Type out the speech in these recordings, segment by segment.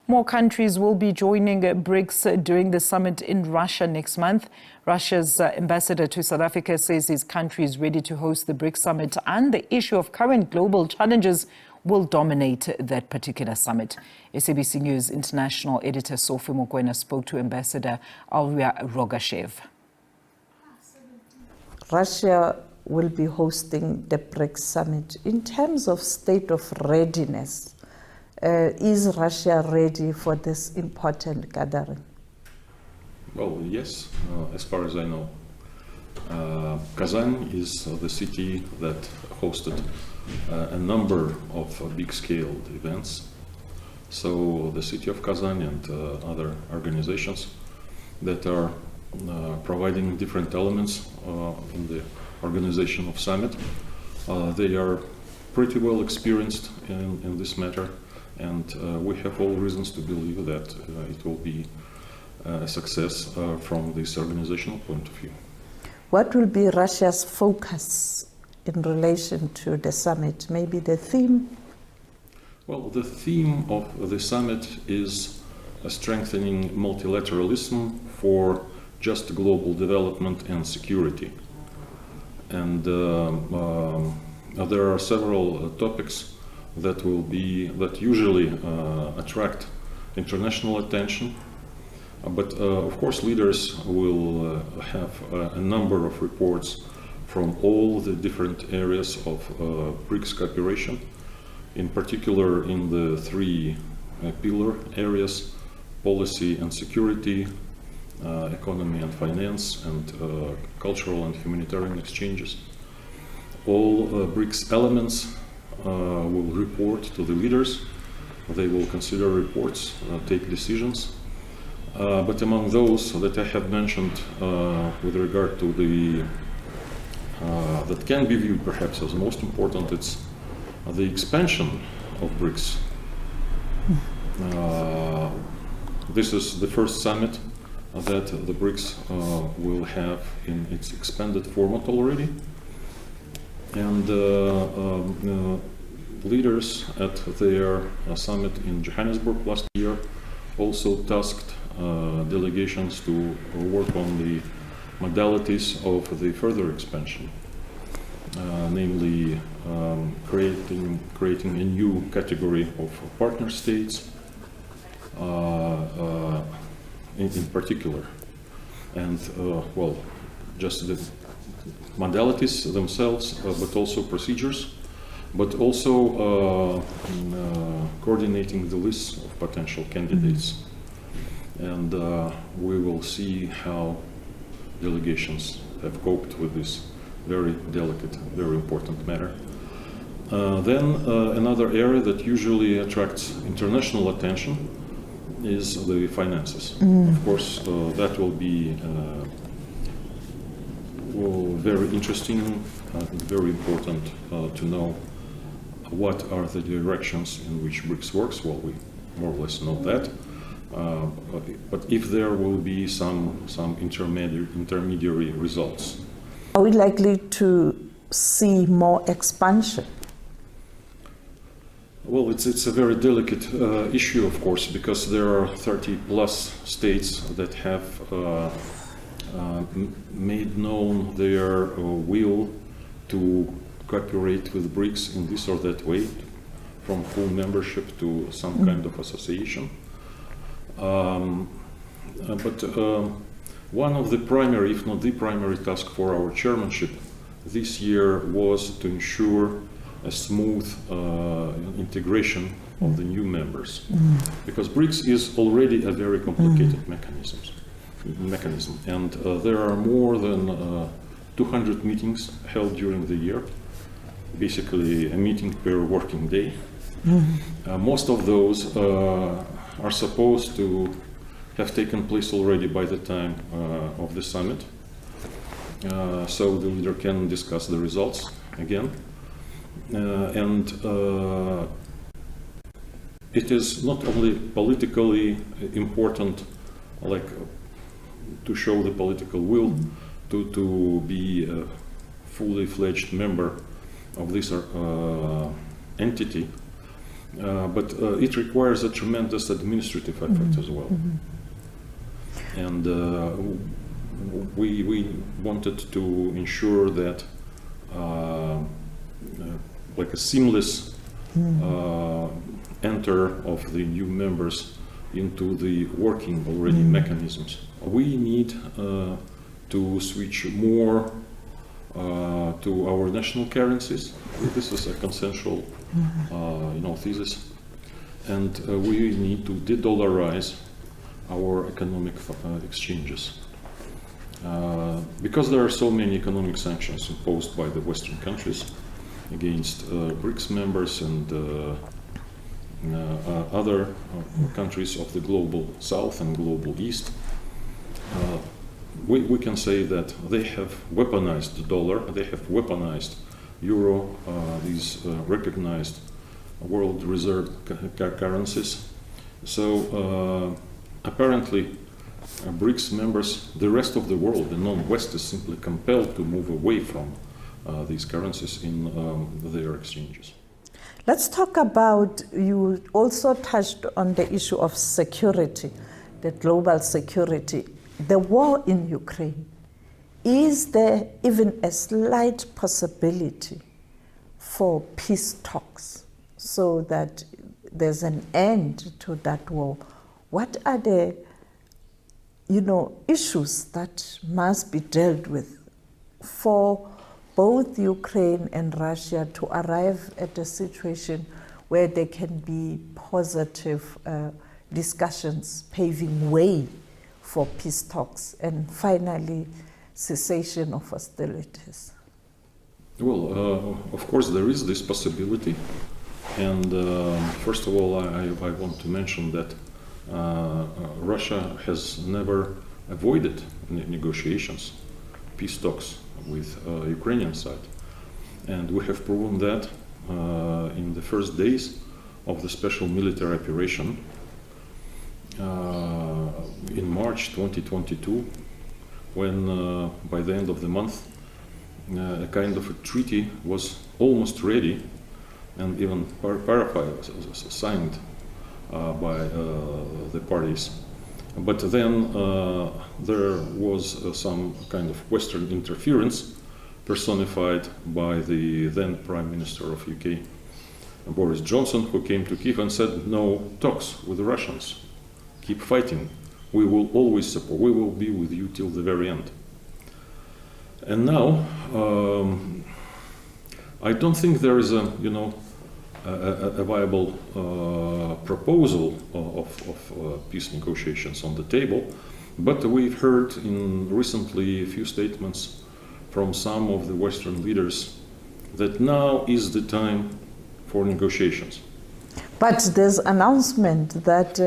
More countries will be joining BRICS during the summit in Russia next month. Russia's ambassador to South Africa says his country is ready to host the BRICS Summit, and the issue of current global challenges will dominate that particular summit. SABC News international editor Sophie Mokoena spoke to Ambassador Ilya Rogachev. Russia will be hosting the BRICS Summit. In terms of state of readiness, is Russia ready for this important gathering? Well, yes, as far as I know. Kazan is the city that hosted a number of big-scale events. So the city of Kazan and other organizations that are providing different elements in the organization of summit, they are pretty well experienced in this matter. And we have all reasons to believe that it will be a success from this organizational point of view. What will be Russia's focus in relation to the summit? Maybe the theme? Well, the theme of the summit is strengthening multilateralism for just global development and security. And there are several topics that usually attract international attention, but of course leaders will have a number of reports from all the different areas of BRICS cooperation, in particular in the three pillar areas: policy and security, economy and finance, and cultural and humanitarian exchanges. All BRICS elements will report to the leaders. They will consider reports, take decisions. But among those that I have mentioned with regard to the that can be viewed perhaps as most important, it's the expansion of BRICS. This is the first summit that the BRICS will have in its expanded format already. And leaders at their summit in Johannesburg last year also tasked delegations to work on the modalities of the further expansion, namely creating a new category of partner states in particular. And well, just the modalities themselves, but also procedures, but also coordinating the list of potential candidates. And we will see how delegations have coped with this very delicate, very important matter. Then another area that usually attracts international attention is the finances. Of course, that will be very interesting and very important to know what are the directions in which BRICS works. Well, we more or less know that. But if there will be some intermediary results. Are we likely to see more expansion? Well, it's a very delicate issue, of course, because there are 30 plus states that have made known their will to cooperate with BRICS in this or that way, from full membership to some kind of association. But one of the primary, if not the primary task for our chairmanship this year was to ensure a smooth integration of the new members. Because BRICS is already a very complicated mechanism. And there are more than 200 meetings held during the year, basically a meeting per working day. Most of those are supposed to have taken place already by the time of the summit, so the leader can discuss the results again. And it is not only politically important, like to show the political will to be a fully fledged member of this entity, but it requires a tremendous administrative effort as well. And we wanted to ensure that like a seamless enter of the new members into the working already mechanisms. We need to switch more to our national currencies. This is a consensual thesis. And we need to de-dollarize our economic exchanges. Because there are so many economic sanctions imposed by the Western countries against BRICS members and other countries of the global South and global East, we can say that they have weaponized the dollar, they have weaponized euro, these recognized world reserve currencies. So apparently BRICS members, the rest of the world, the non-West, is simply compelled to move away from these currencies in their exchanges. Let's talk about, you also touched on the issue of security, the global security, the war in Ukraine. Is there even a slight possibility for peace talks so that there's an end to that war? What are the issues that must be dealt with for both Ukraine and Russia to arrive at a situation where there can be positive discussions paving way for peace talks and finally cessation of hostilities? Well, of course there is this possibility, and first of all I want to mention that Russia has never avoided negotiations, peace talks with Ukrainian side, and we have proven that in the first days of the special military operation in March 2022, when by the end of the month a kind of a treaty was almost ready and even signed by the parties. But then there was some kind of Western interference personified by the then Prime Minister of UK, Boris Johnson, who came to Kiev and said, no talks with the Russians, keep fighting, we will always support, we will be with you till the very end. And now, I don't think there is a viable proposal of peace negotiations on the table, but we've heard recently a few statements from some of the Western leaders that now is the time for negotiations. But there's announcement that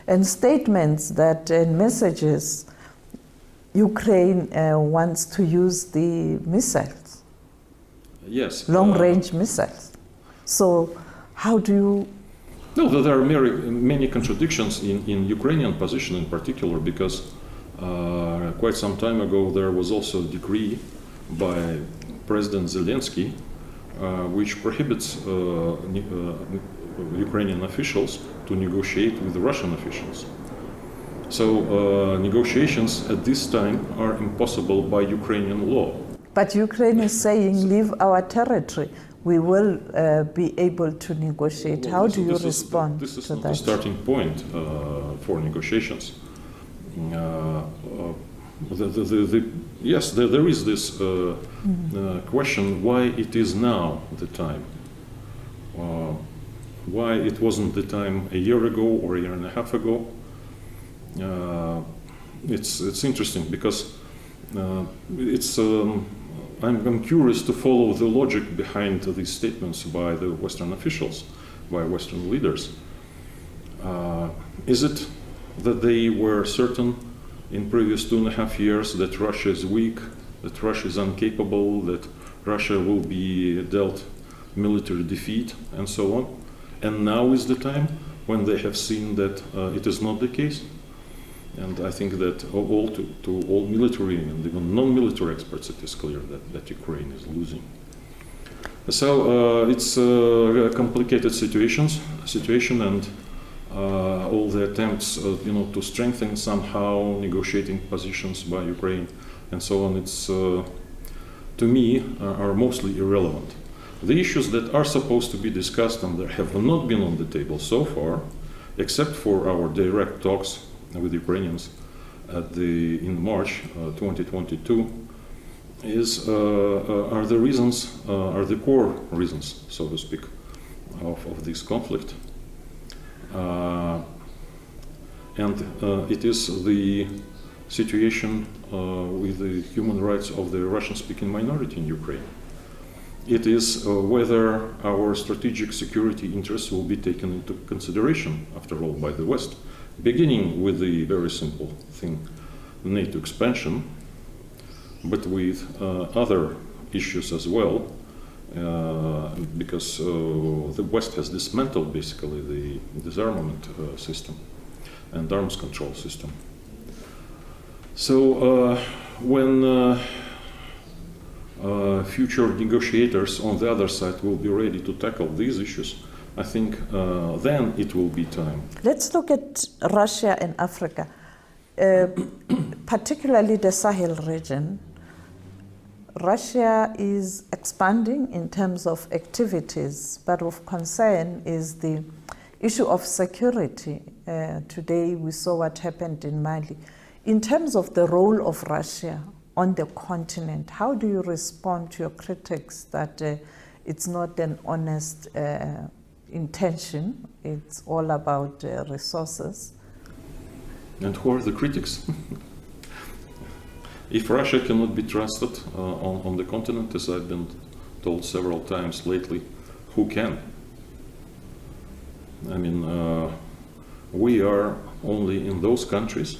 and statements that and messages Ukraine wants to use the missiles. Yes. Long-range missiles. So how do you... No, there are many contradictions in Ukrainian position in particular, because quite some time ago there was also a decree by President Zelensky which prohibits Ukrainian officials to negotiate with the Russian officials. So negotiations at this time are impossible by Ukrainian law. But Ukraine is saying, leave our territory. We will be able to negotiate. Well, how do you respond to that? This is not the starting point for negotiations. Yes, there is this question why it is now the time. Why it wasn't the time a year ago or a year and a half ago. It's interesting because I'm curious to follow the logic behind these statements by the Western officials, by Western leaders. Is it that they were certain in previous 2.5 years that Russia is weak, that Russia is incapable, that Russia will be dealt military defeat, and so on? And now is the time when they have seen that it is not the case? And I think that to all military and even non-military experts, it is clear that Ukraine is losing. So it's a complicated situation, and all the attempts, to strengthen somehow negotiating positions by Ukraine and so on, it's to me are mostly irrelevant. The issues that are supposed to be discussed and that have not been on the table so far, except for our direct talks with Ukrainians in March 2022, are the reasons, are the core reasons, so to speak, of this conflict. And it is the situation with the human rights of the Russian-speaking minority in Ukraine. It is whether our strategic security interests will be taken into consideration, after all, by the West, beginning with the very simple thing, NATO expansion, but with other issues as well, because the West has dismantled basically the disarmament system and arms control system. So when future negotiators on the other side will be ready to tackle these issues, I think then it will be time. Let's look at Russia and Africa, particularly the Sahel region. Russia is expanding in terms of activities, but of concern is the issue of security. Today we saw what happened in Mali. In terms of the role of Russia on the continent, how do you respond to your critics that it's not an honest intention, it's all about resources? And who are the critics? If Russia cannot be trusted on the continent, as I've been told several times lately, who can? I mean, we are only in those countries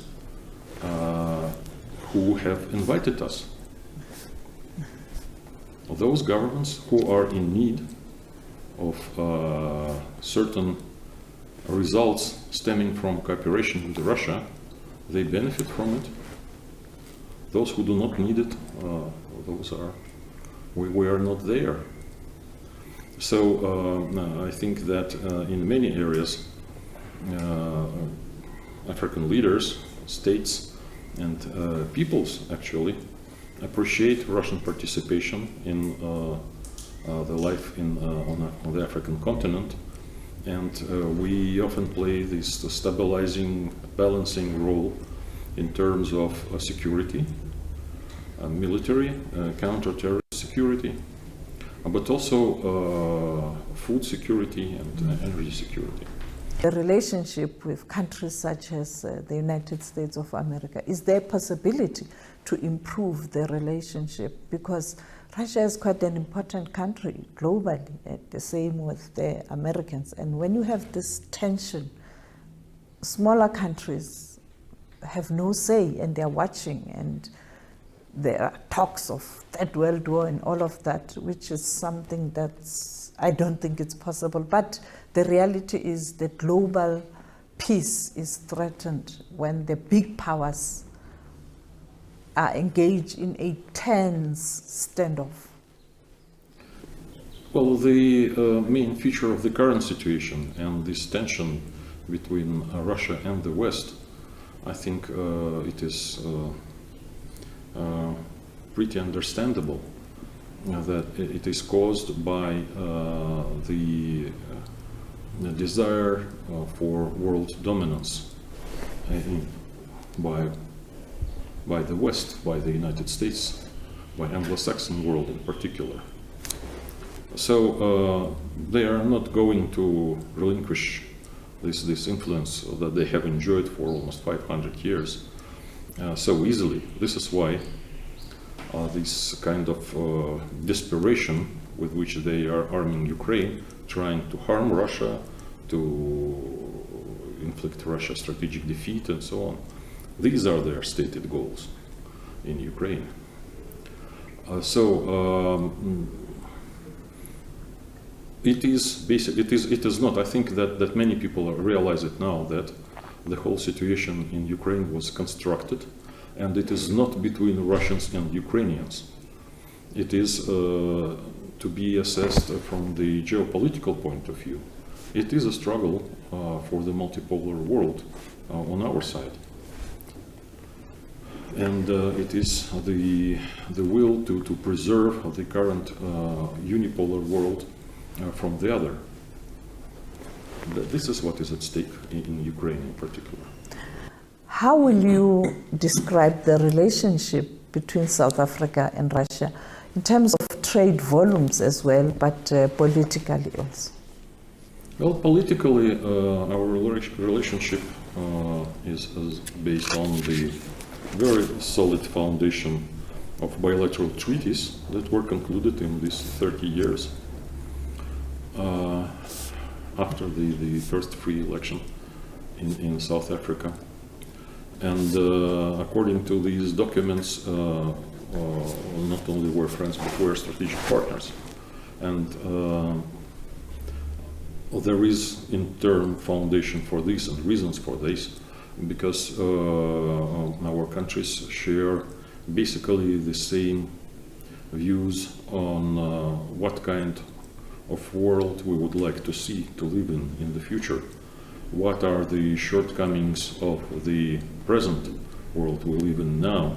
who have invited us. Those governments who are in need of certain results stemming from cooperation with Russia, they benefit from it. Those who do not need it, we are not there. So I think that in many areas, African leaders, states, and peoples actually appreciate Russian participation in the life on the African continent, and we often play this stabilizing, balancing role in terms of security, military, counter-terrorist security, but also food security and energy security. The relationship with countries such as the United States of America, is there a possibility to improve the relationship? Because Russia is quite an important country globally, the same with the Americans. And when you have this tension, smaller countries have no say and they're watching, and there are talks of Third World War and all of that, which is something that's, I don't think it's possible. But the reality is that global peace is threatened when the big powers are engaged in a tense standoff. Well, the main feature of the current situation and this tension between Russia and the West, I think it is pretty understandable that it is caused by the desire for world dominance by the West, by the United States, by Anglo-Saxon world in particular. So they are not going to relinquish this influence that they have enjoyed for almost 500 years so easily. This is why this kind of desperation with which they are arming Ukraine, trying to harm Russia, to inflict Russia strategic defeat and so on. These are their stated goals in Ukraine. It is not. I think that many people realize it now, that the whole situation in Ukraine was constructed, and it is not between Russians and Ukrainians. It is to be assessed from the geopolitical point of view. It is a struggle for the multipolar world on our side. And it is the will to preserve the current unipolar world from the other. This is what is at stake in Ukraine in particular. How will you describe the relationship between South Africa and Russia in terms of trade volumes as well, but politically also? Well, politically, our relationship is based on the very solid foundation of bilateral treaties that were concluded in these 30 years after the first free election in South Africa. And according to these documents, not only were friends, but were strategic partners. And there is in turn foundation for this and reasons for this, because our countries share basically the same views on what kind of world we would like to see, to live in the future. What are the shortcomings of the present world we live in now?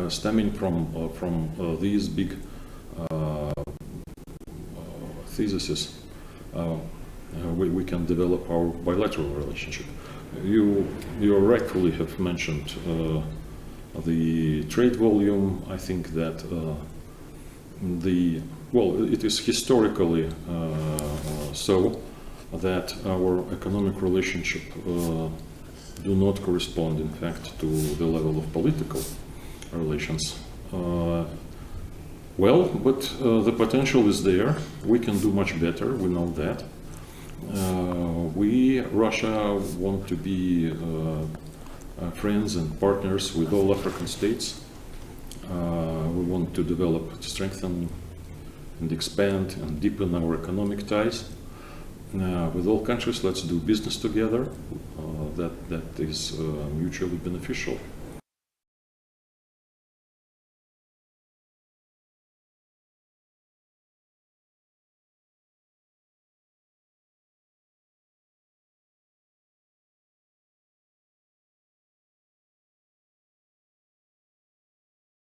Stemming from these big theses, we can develop our bilateral relationship. You rightfully have mentioned the trade volume. I think that it is historically so that our economic relationship do not correspond, in fact, to the level of political relations. But the potential is there. We can do much better, we know that. Russia, want to be friends and partners with all African states. We want to develop, strengthen, and expand and deepen our economic ties with all countries. Let's do business together. That is mutually beneficial.